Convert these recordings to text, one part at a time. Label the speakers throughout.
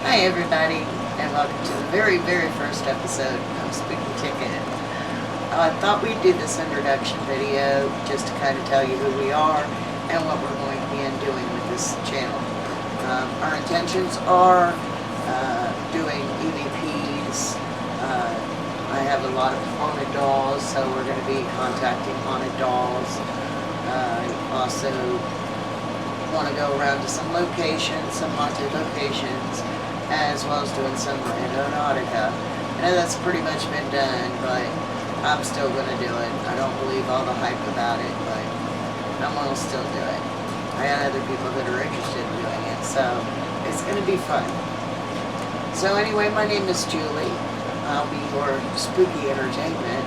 Speaker 1: Hi everybody, and welcome to the very, very first episode of Spooky Ticket. I thought we'd do this introduction video just to kind of tell you who we are and what we're going to be doing with this channel. Our intentions are doing EVPs. I have a lot of haunted dolls, so we're going to be contacting haunted dolls. Also want to go around to some locations, some haunted locations, as well as doing some random nautica. I know that's pretty much been done, but I'm still going to do it. I don't believe all the hype about it, but I'm going to still do it. I got other people that are interested in doing it, so it's going to be fun. So anyway, my name is Julie. I'll be your spooky entertainment.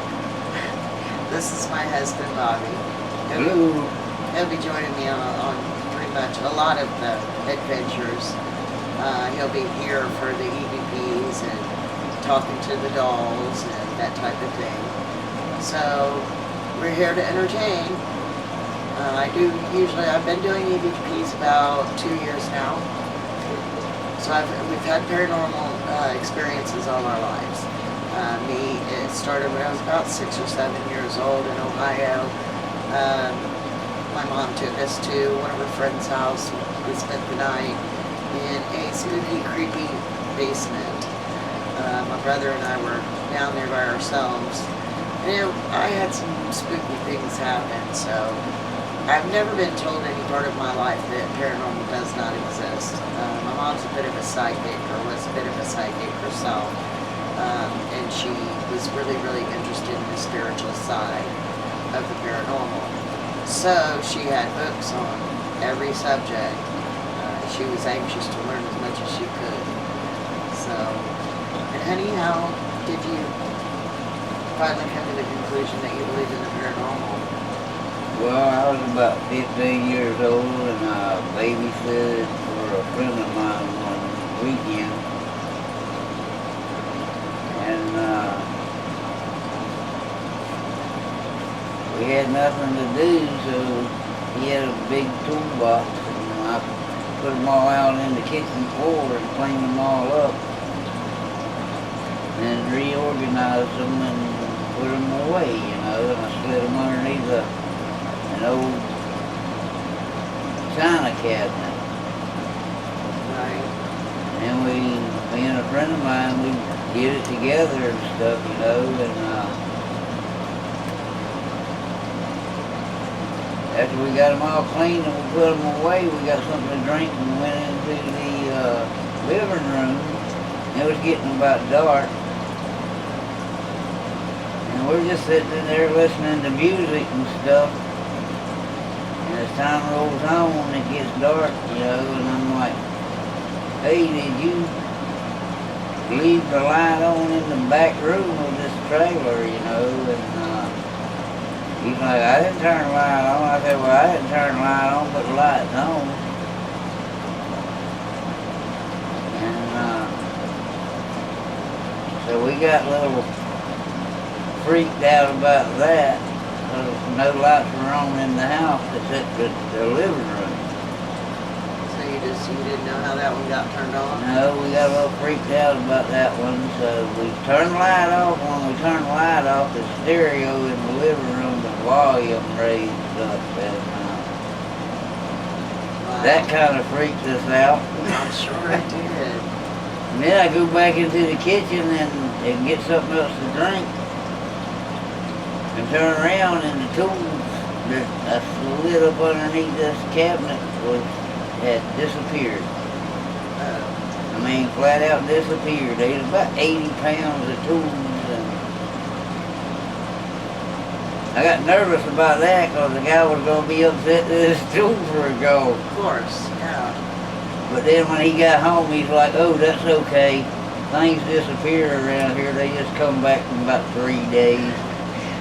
Speaker 1: This is my husband, Bobby. He'll be joining me on pretty much a lot of the adventures. He'll be here for the EVPs and talking to the dolls and that type of thing. So we're here to entertain. I've been doing EVPs about 2 years now. So we've had paranormal experiences all our lives. It started when I was about 6 or 7 years old in Ohio. My mom took us to one of her friend's house. We spent the night in a spooky, creepy basement. My brother and I were down there by ourselves. And I had some spooky things happen, so I've never been told any part of my life that paranormal does not exist. My mom's a bit of a psychic, or was a bit of a psychic herself. And she was really, really interested in the spiritual side of the paranormal. So she had books on every subject. She was anxious to learn as much as she could. So, and honey, how did you finally come to the conclusion that you believe in the paranormal?
Speaker 2: Well, I was about 15 years old and I babysitted for a friend of mine one weekend. And we had nothing to do, so he had a big toolbox and I put them all out in the kitchen floor and cleaned them all up. And then reorganized them and put them away, and I slid them underneath an old china cabinet.
Speaker 1: Right.
Speaker 2: And me and a friend of mine, we did it together and stuff, and after we got them all cleaned and we put them away, we got something to drink and went into the living room. It was getting about dark. And we're just sitting in there listening to music and stuff. And as time rolls on, it gets dark, and I'm like, hey, did you leave the light on in the back room of this trailer, And he's like, I didn't turn the light on. I said, well, I didn't turn the light on, but the light's on. And so we got a little freaked out about that. No lights were on in the house except the living room.
Speaker 1: So you didn't know how that one got turned on?
Speaker 2: No, we got a little freaked out about that one, so we turned the light off. When we turned the light off, the stereo in the living room, the volume raised up, and
Speaker 1: Wow.
Speaker 2: that kind of freaked us out.
Speaker 1: I'm sure it did.
Speaker 2: And then I go back into the kitchen and get something else to drink. And turn around and the tools that I slid up underneath this cabinet had disappeared. I mean, flat out disappeared. They was about 80 pounds of tools. And I got nervous about that because the guy was going to be upset that his tools were gone.
Speaker 1: Of course, yeah.
Speaker 2: But then when he got home, he's like, oh, that's okay. Things disappear around here. They just come back in about 3 days.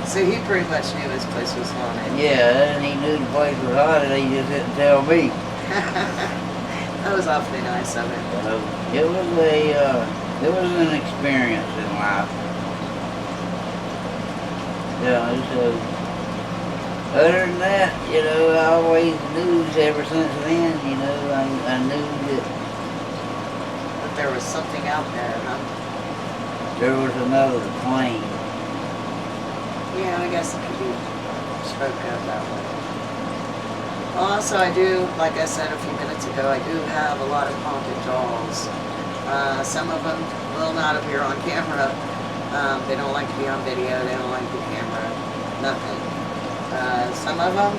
Speaker 1: So he pretty much knew his place was haunted.
Speaker 2: Yeah, and he knew the place was haunted. He just didn't tell me.
Speaker 1: That was awfully nice of him.
Speaker 2: It was an experience in life. So other than that, I always knew ever since then, I knew that
Speaker 1: there was something out there, huh?
Speaker 2: There was another plane.
Speaker 1: Yeah, I guess it could be spoke of that way. Also, I do, like I said a few minutes ago, I do have a lot of haunted dolls. Some of them will not appear on camera. They don't like to be on video. They don't like the camera. Nothing. Some of them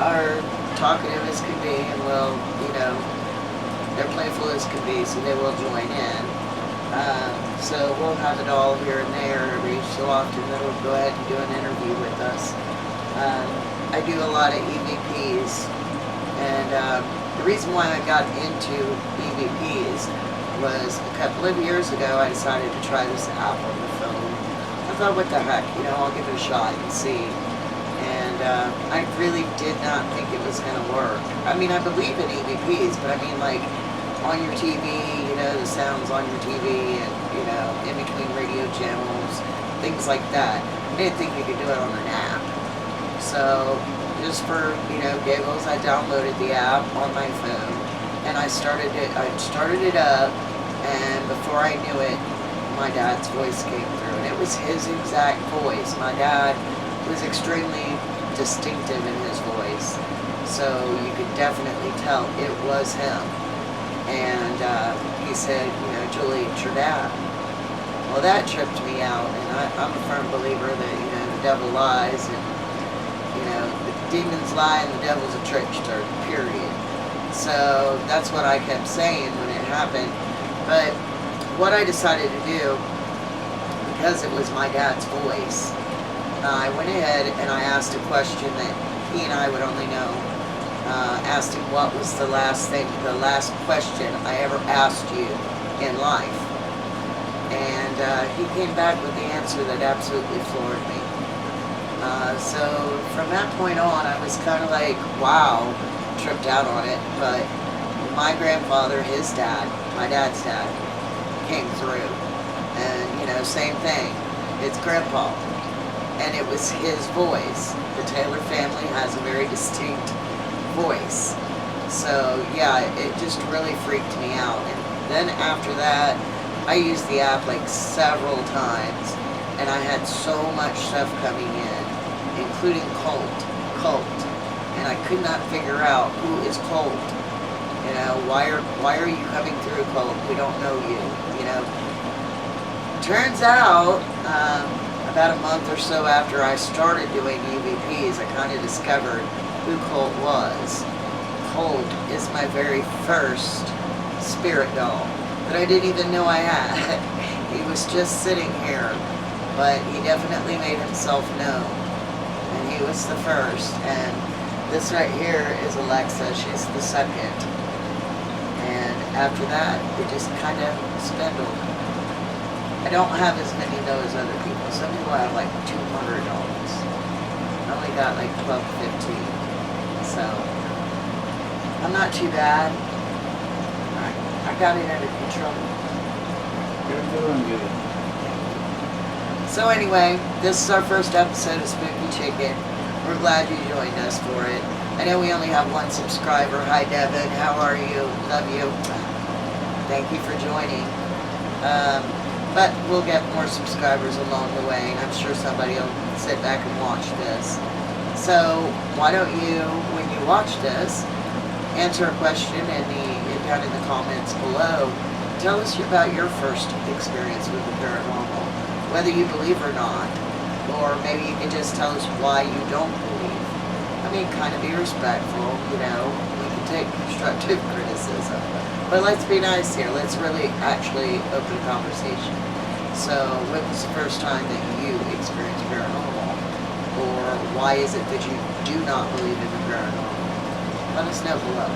Speaker 1: are talkative as can be and will, you know, they're playful as can be, so they will join in. So we'll have a doll here and there every so often that'll go ahead and do an interview with us. I do a lot of EVPs, and the reason why I got into EVPs was a couple of years ago I decided to try this app on the phone. I thought, what the heck, you know, I'll give it a shot and see. And I really did not think it was going to work. I mean, I believe in EVPs, but I mean, like, on your TV, you know, the sounds on your TV and, you know, in between radio channels, things like that. I didn't think you could do it on an app. So, just for, you know, giggles, I downloaded the app on my phone, and I started it up, and before I knew it, my dad's voice came through, and it was his exact voice. My dad was extremely distinctive in his voice, so you could definitely tell it was him. And he said, you know, Julie, it's your dad. Well, that tripped me out, and I'm a firm believer that, you know, the devil lies, and, you know, the demons lie and the devil's a trickster, period. So that's what I kept saying when it happened. But what I decided to do, because it was my dad's voice, I went ahead and I asked a question that he and I would only know. Asked him what was the last question I ever asked you in life. And he came back with the answer that absolutely floored me. So from that point on, I was kind of like, wow, tripped out on it. But my grandfather, his dad, my dad's dad, came through. And, you know, same thing. It's Grandpa. And it was his voice. The Taylor family has a very distinct voice. So yeah, it just really freaked me out. And then after that, I used the app like several times, and I had so much stuff coming in, including cult, and I could not figure out who is cult. You know, why are you coming through, cult? We don't know you. You know. Turns out, about a month or so after I started doing EVPs, I kind of discovered who Colt was. Colt is my very first spirit doll that I didn't even know I had. He was just sitting here, but he definitely made himself known. And he was the first. And this right here is Alexa. She's the second. And after that, it just kind of spindled. I don't have as many though as other people. Some people have like 200 dolls. I only got like 12, 15. So, I'm not too bad. I got it under control.
Speaker 2: You're doing good.
Speaker 1: So anyway, this is our first episode of Spooky Chicken. We're glad you joined us for it. I know we only have one subscriber. Hi Devin, how are you? Love you. Thank you for joining. But we'll get more subscribers along the way, and I'm sure somebody will sit back and watch this. So why don't you, when you watch this, answer a question down in the comments below. Tell us about your first experience with the paranormal, whether you believe or not, or maybe you can just tell us why you don't believe. I mean, kind of be respectful, you know. We can take constructive criticism, but let's be nice here. Let's really actually open a conversation. So, when was the first time that you experienced paranormal? Or why is it that you do not believe in the paranormal? Let us know below.